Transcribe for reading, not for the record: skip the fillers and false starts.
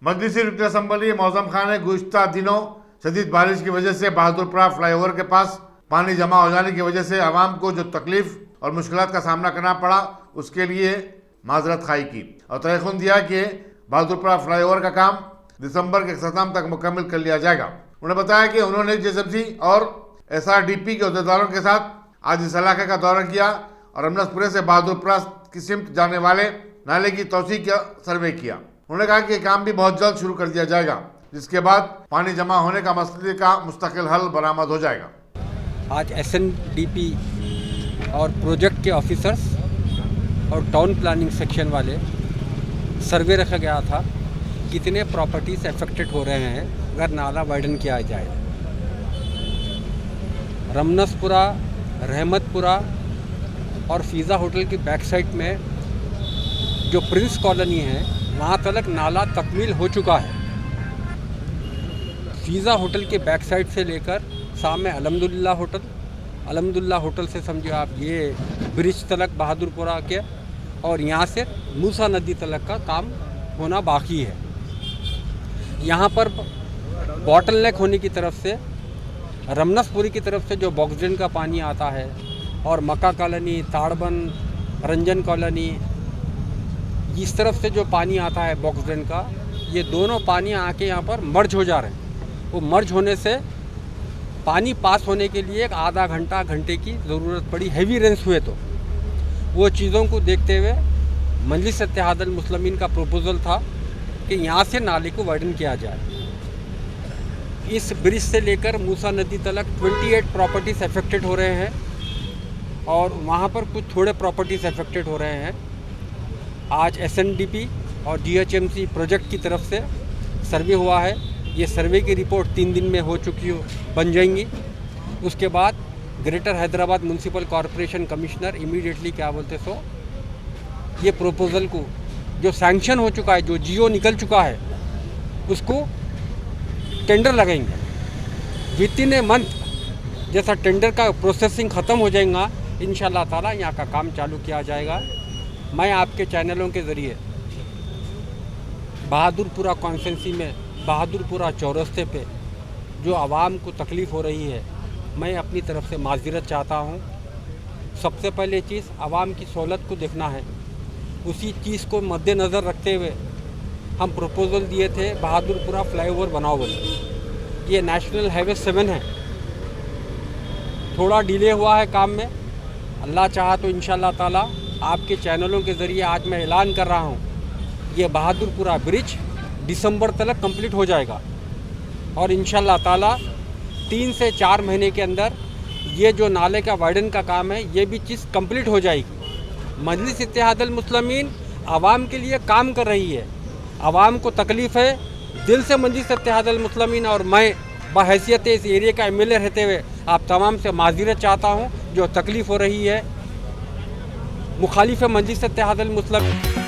मजलिसी रुकन असम्बली मौजम खान ने गुज़िश्ता दिनों शदीद बारिश की वजह से बहादुरपुरा फ्लाईओवर के पास पानी जमा हो जाने की वजह से आवाम को जो तकलीफ और मुश्किलात का सामना करना पड़ा उसके लिए माजरत खाई की और तयखुन दिया कि बहादुरपुरा फ्लाईओवर का काम दिसंबर के अख्ताम तक मुकम्मल कर लिया जाएगा। उन्होंने बताया कि उन्होंने JSMC और SRDP के अहदेदारों के साथ आज इस इलाके का दौरा किया और रमनसपुरे से बहादुरपुरा की सिमत जाने वाले नाले की तौसी का सर्वे किया। उन्होंने कहा कि काम भी बहुत जल्द शुरू कर दिया जाएगा, जिसके बाद पानी जमा होने का मसले का मुस्तकिल हल बरामद हो जाएगा। आज SNDP और प्रोजेक्ट के ऑफिसर्स और टाउन प्लानिंग सेक्शन वाले सर्वे रखा गया था कितने प्रॉपर्टीज अफेक्टेड हो रहे हैं अगर नाला वाइडन किया जाए। रमनसपुरा, रहमतपुरा और फ़ीज़ा होटल की बैक साइड में जो प्रिंस कॉलोनी है वहाँ तक नाला तकमील हो चुका है। फ़ीज़ा होटल के बैक साइड से लेकर सामने अलहमदुलिल्लाह होटल से समझिए आप ये ब्रिज तलक बहादुरपुरा के और यहाँ से मूसा नदी तलक का काम होना बाकी है। यहाँ पर बॉटल नेक होने की तरफ से रमनसपुरी की तरफ से जो बॉक्सड्रेन का पानी आता है और मक्का कॉलोनी, ताड़बन, रंजन कॉलोनी, इस तरफ से जो पानी आता है बॉक्सड्रेन का, ये दोनों पानी आके यहाँ पर मर्ज हो जा रहे हैं। वो मर्ज होने से पानी पास होने के लिए एक आधा घंटे की ज़रूरत पड़ी, हेवी रेंस हुए तो। वो चीज़ों को देखते हुए मजलिस इत्तेहादुल मुस्लिमीन का प्रपोज़ल था कि यहाँ से नाले को वाइडन किया जाए। इस ब्रिज से लेकर मूसा नदी तक 28 प्रॉपर्टीज़ अफेक्टेड हो रहे हैं और वहाँ पर कुछ थोड़े प्रॉपर्टीज़ अफेक्टेड हो रहे हैं। आज SNDP और DHMC प्रोजेक्ट की तरफ से सर्वे हुआ है। ये सर्वे की रिपोर्ट 3 दिन में हो चुकी बन जाएंगी। उसके बाद greater Hyderabad municipal corporation commissioner immediately क्या बोलते सो ये प्रपोज़ल को जो सैंक्शन हो चुका है, जो GO निकल चुका है, उसको टेंडर लगाएंगे। विद इन ए मंथ जैसा टेंडर का प्रोसेसिंग ख़त्म हो जाएगा, इंशाल्लाह ताला यहाँ का काम चालू किया जाएगा। मैं आपके चैनलों के ज़रिए बहादुरपुरा कॉन्स्टिट्यूंसी में बहादुरपुरा चौरस्ते पे जो आवाम को तकलीफ़ हो रही है, मैं अपनी तरफ से माज़रत चाहता हूँ। सबसे पहले चीज़ आवाम की सहूलत को देखना है। उसी चीज़ को मद्देनज़र रखते हुए हम प्रपोज़ल दिए थे बहादुरपुरा फ्लाईओवर बनाओ बोले। ये नेशनल हाईवे 7 है, थोड़ा डिले हुआ है काम में। अल्लाह चाहा तो इंशाल्लाह ताला आपके चैनलों के ज़रिए आज मैं ऐलान कर रहा हूँ, ये बहादुरपुरा ब्रिज दिसंबर तक कंप्लीट हो जाएगा और इंशाल्लाह ताला 3 से 4 महीने के अंदर ये जो नाले का वाइडन का काम है ये भी चीज़ कंप्लीट हो जाएगी। मजलिस इत्तेहादुल मुस्लिमीन आवाम के लिए काम कर रही है। आवाम को तकलीफ़ है, दिल से मजलिस इत्तेहादुल मुस्लिमीन और मैं बहैसियत इस एरिया का MLA रहते हुए आप तमाम से माज़रत चाहता हूँ जो तकलीफ़ हो रही है। मुखालिफ मजलिस इत्तेहादुल मुस्लिमीन